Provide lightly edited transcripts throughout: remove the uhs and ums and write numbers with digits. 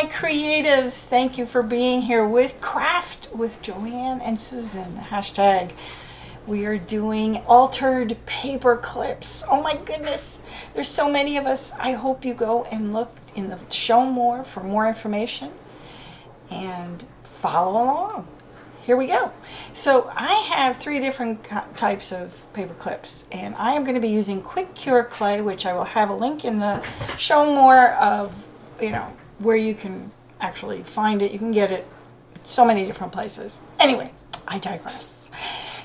my creatives, thank you for being here with Craft with Joanne and Susan. Hashtag. We are doing altered paper clips. Oh my goodness, there's so many of us. I hope you go and look in the show more for more information and follow along. Here we go. So I have 3 different types of paper clips, and I am going to be using quick cure clay, which I will have a link in the show more of, where you can actually find it. You can get it so many different places. Anyway, I digress.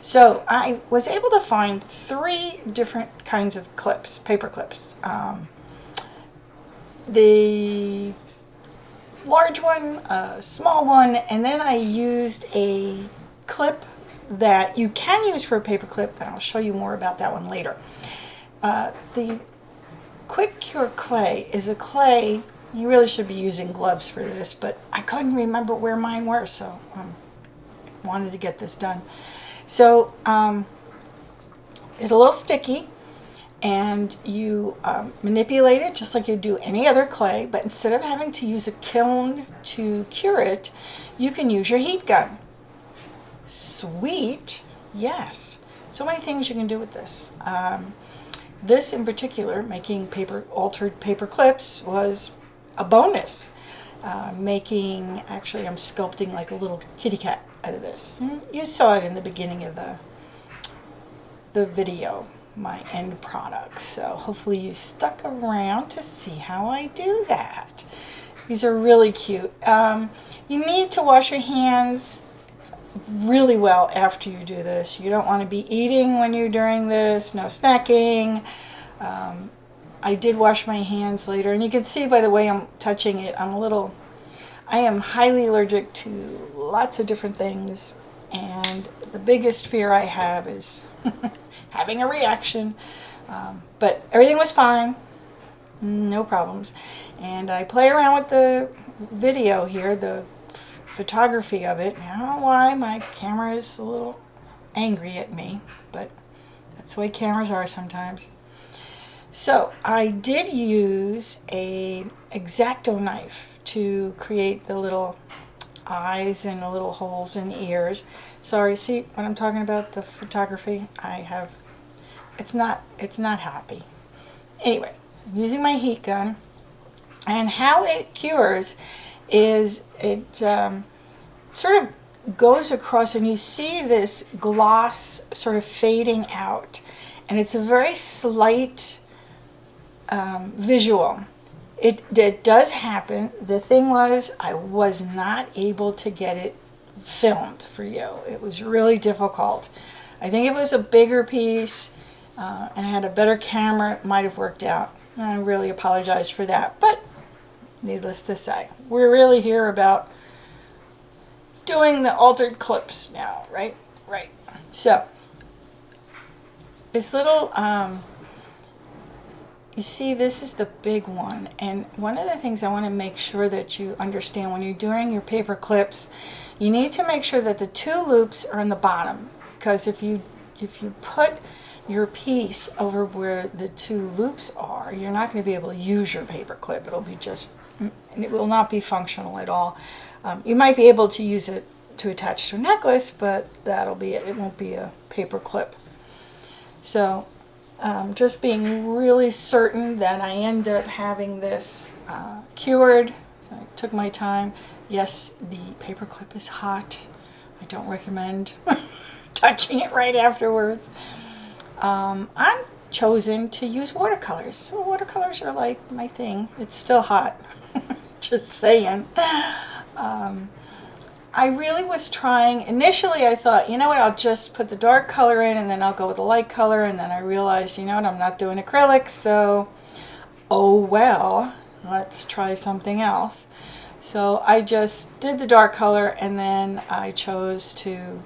So I was able to find 3 different kinds of clips, paper clips. The large one, a small one, and then I used a clip that you can use for a paper clip, and I'll show you more about that one later. The quick cure clay is a clay. You really should be using gloves for this, but I couldn't remember where mine were, so I wanted to get this done. So it's a little sticky, and you manipulate it just like you do any other clay, but instead of having to use a kiln to cure it, you can use your heat gun. Sweet, yes. So many things you can do with this. This in particular, making altered paper clips, was a bonus. Actually I'm sculpting like a little kitty cat out of this. You saw it in the beginning of the video, my end product. So hopefully you stuck around to see how I do that. These are really cute. You need to wash your hands really well after you do this. You don't want to be eating when you're doing this, no snacking. I did wash my hands later, and you can see by the way I'm touching it, I am highly allergic to lots of different things, and the biggest fear I have is having a reaction. But everything was fine, no problems. And I play around with the video here, the photography of it. I don't know why my camera is a little angry at me, but that's the way cameras are sometimes. So I did use a X-Acto knife to create the little eyes and the little holes in the ears. Sorry, see when I'm talking about the photography, it's not happy. Anyway, I'm using my heat gun, and how it cures is it sort of goes across, and you see this gloss sort of fading out, and it's a very slight visual. It does happen. The thing was, I was not able to get it filmed for you. It was really difficult. I think if it was a bigger piece and had a better camera, it might have worked out. I really apologize for that, but needless to say, we're really here about doing the altered clips now, right? Right. So this little you see, this is the big one, and one of the things I want to make sure that you understand when you're doing your paper clips, you need to make sure that the 2 loops are in the bottom, because if you put your piece over where the 2 loops are, you're not going to be able to use your paper clip. It will not be functional at all. You might be able to use it to attach to a necklace, but that'll be it. It won't be a paper clip. So just being really certain that I end up having this cured. So I took my time. Yes, the paper clip is hot. I don't recommend touching it right afterwards. I'm chosen to use watercolors. So watercolors are like my thing. It's still hot. Just saying. I really was trying, initially I thought, you know what, I'll just put the dark color in and then I'll go with the light color, and then I realized, you know what, I'm not doing acrylics, so oh well, let's try something else. So I just did the dark color, and then I chose to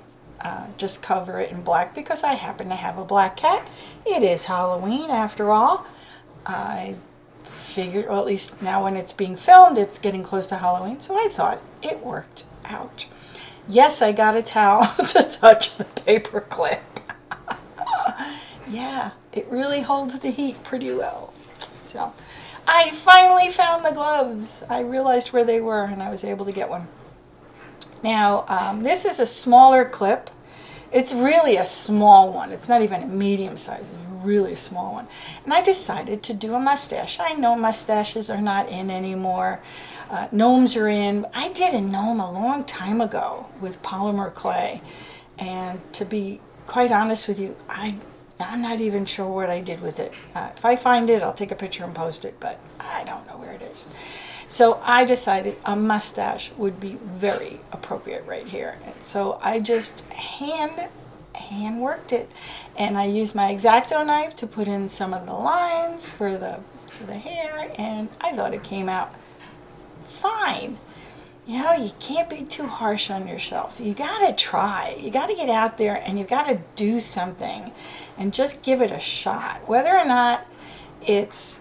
just cover it in black because I happen to have a black cat. It is Halloween after all. I figured, or at least now when it's being filmed, it's getting close to Halloween, so I thought it worked out. Yes, I got a towel to touch the paper clip. Yeah, it really holds the heat pretty well. So I finally found the gloves. I realized where they were and I was able to get one. Now, this is a smaller clip. It's really a small one. It's not even a medium size. It's really a small one. And I decided to do a mustache. I know mustaches are not in anymore. Gnomes are in. I did a gnome a long time ago with polymer clay. And to be quite honest with you, I'm not even sure what I did with it. If I find it, I'll take a picture and post it, but I don't know where it is. So I decided a mustache would be very appropriate right here. And so I just hand worked it. And I used my X-Acto knife to put in some of the lines for the hair, and I thought it came out fine. You know, you can't be too harsh on yourself. You gotta try. You gotta get out there and you gotta do something and just give it a shot. Whether or not it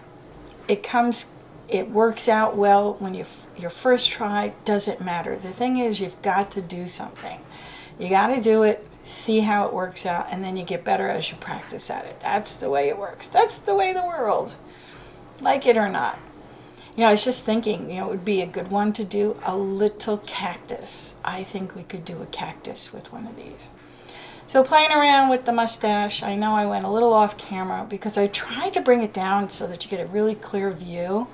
works out well when your first try, doesn't matter. The thing is, you've got to do something. You gotta do it, see how it works out, and then you get better as you practice at it. That's the way it works. That's the way the world, like it or not. You know, I was just thinking, it would be a good one to do a little cactus. I think we could do a cactus with one of these. So playing around with the mustache, I know I went a little off camera because I tried to bring it down so that you get a really clear view.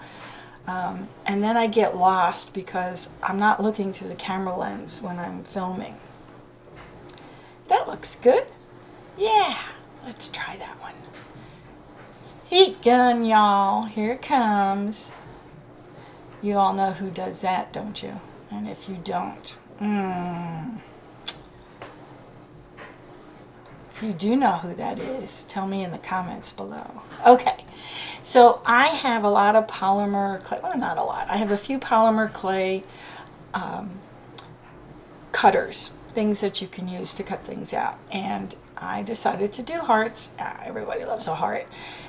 And then I get lost because I'm not looking through the camera lens when I'm filming. That looks good. Yeah, let's try that one. Heat gun, y'all. Here it comes. You all know who does that, don't you? And if you don't, if you do know who that is, tell me in the comments below. Okay, so I have a lot of polymer clay. Well, not a lot. I have a few polymer clay cutters, things that you can use to cut things out. And I decided to do hearts. Everybody loves a heart.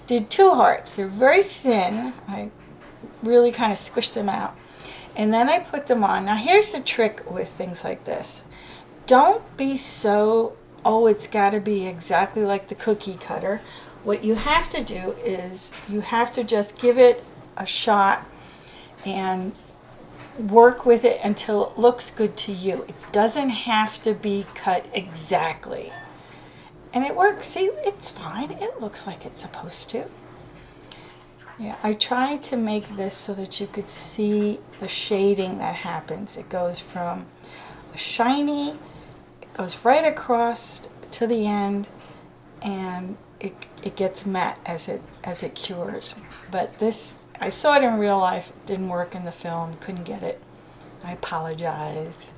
Did 2 hearts. They're very thin. I really kind of squished them out. And then I put them on. Now here's the trick with things like this. Don't be so, oh, it's got to be exactly like the cookie cutter. What you have to do is you have to just give it a shot and work with it until it looks good to you. It doesn't have to be cut exactly. And it works. See, it's fine. It looks like it's supposed to. Yeah, I tried to make this so that you could see the shading that happens. It goes from a shiny, it goes right across to the end, and it gets matte as it cures. But this, I saw it in real life, it didn't work in the film, couldn't get it. I apologize.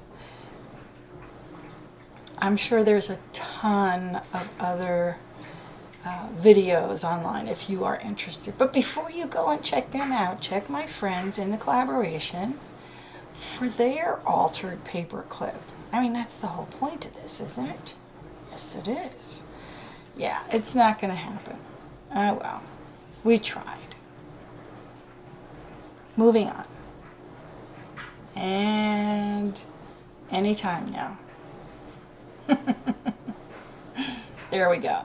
I'm sure there's a ton of other videos online if you are interested. But before you go and check them out, check my friends in the collaboration for their altered paperclip. I mean, that's the whole point of this, isn't it? Yes, it is. Yeah, it's not going to happen. Oh well, we tried. Moving on. And anytime now. There we go.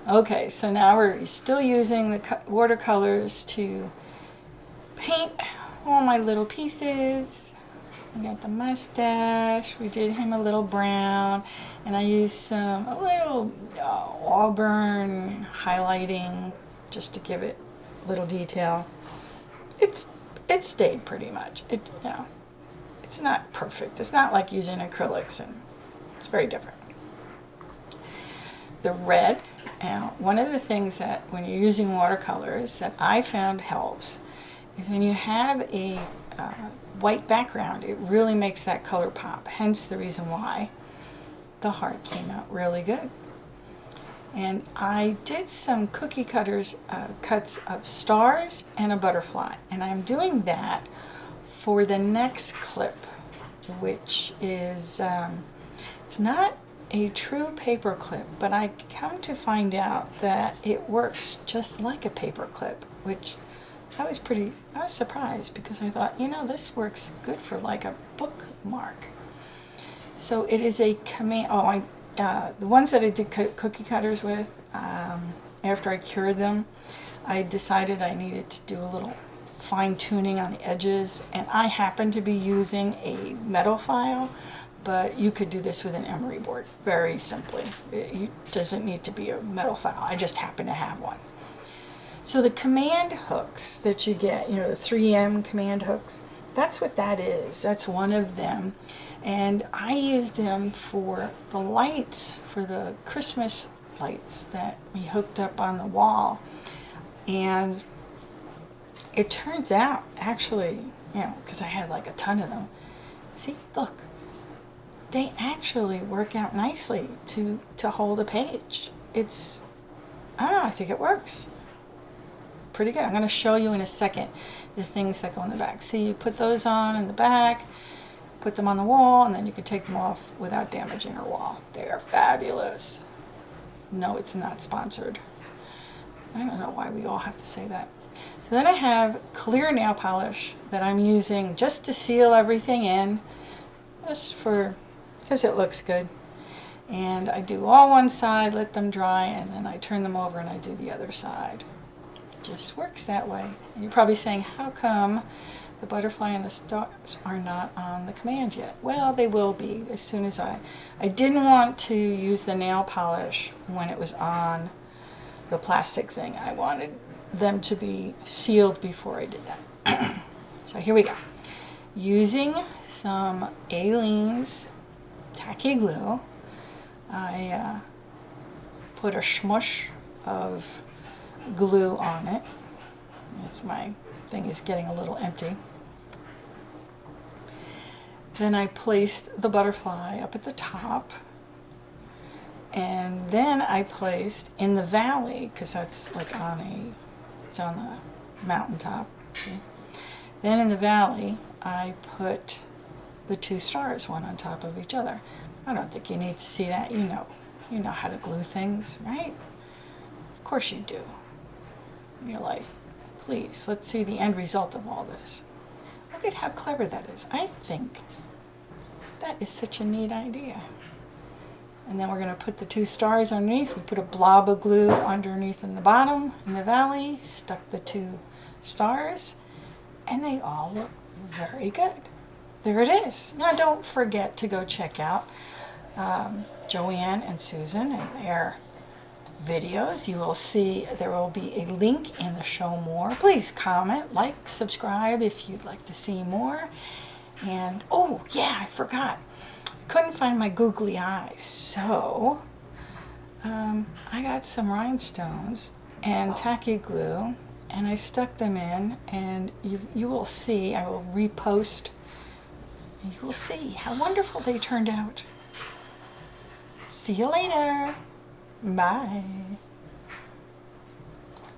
Okay, so now we're still using the watercolors to paint all my little pieces. We got the mustache, we did him a little brown, and I used a little auburn highlighting just to give it a little detail. It stayed pretty much. It's not perfect. It's not like using acrylics, and it's very different. The red. Now, one of the things that when you're using watercolors that I found helps is when you have a white background, it really makes that color pop. Hence the reason why the heart came out really good. And I did some cookie cutters, cuts of stars and a butterfly. And I'm doing that for the next clip, which is, it's not a true paper clip, but I come to find out that it works just like a paper clip, which I was surprised because I thought, this works good for like a bookmark. So it is a command. The ones that I did cookie cutters with, after I cured them, I decided I needed to do a little fine tuning on the edges, and I happen to be using a metal file, but you could do this with an emery board very simply. It doesn't need to be a metal file. I just happen to have one. So the command hooks that you get, you know, the 3M command hooks, that's what that is. That's one of them. And I used them for the lights, for the Christmas lights that we hooked up on the wall. And it turns out, actually, you know, because I had like a ton of them. See, look, they actually work out nicely to hold a page. It's, I don't know, I think it works pretty good. I'm going to show you in a second the things that go in the back. See, you put those on in the back, put them on the wall, and then you can take them off without damaging your wall. They are fabulous. No, it's not sponsored. I don't know why we all have to say that. So then I have clear nail polish that I'm using just to seal everything in, just for, because it looks good. And I do all one side, let them dry, and then I turn them over and I do the other side. Just works that way. And you're probably saying, how come the butterfly and the stars are not on the command yet? Well, they will be as soon as I didn't want to use the nail polish when it was on the plastic thing. I wanted them to be sealed before I did that. So here we go. Using some Aleene's tacky glue, I put a smush of glue on it. As my thing is getting a little empty. Then I placed the butterfly up at the top, and then I placed in the valley, because that's like it's on the mountaintop. See? Then in the valley I put the two stars, one on top of each other. I don't think you need to see that. You know how to glue things, right? Of course you do. You're like, please, let's see the end result of all this. Look at how clever that is. I think that is such a neat idea. And then we're going to put the two stars underneath. We put a blob of glue underneath in the bottom in the valley, stuck the two stars, and they all look very good. There it is. Now don't forget to go check out Joanne and Susan and their videos. You will see there will be a link in the show more. Please comment, like, subscribe if you'd like to see more. And oh yeah, I forgot, couldn't find my googly eyes, so I got some rhinestones and tacky glue, and I stuck them in, and you will see, I will repost, and you will see how wonderful they turned out. See you later. Bye.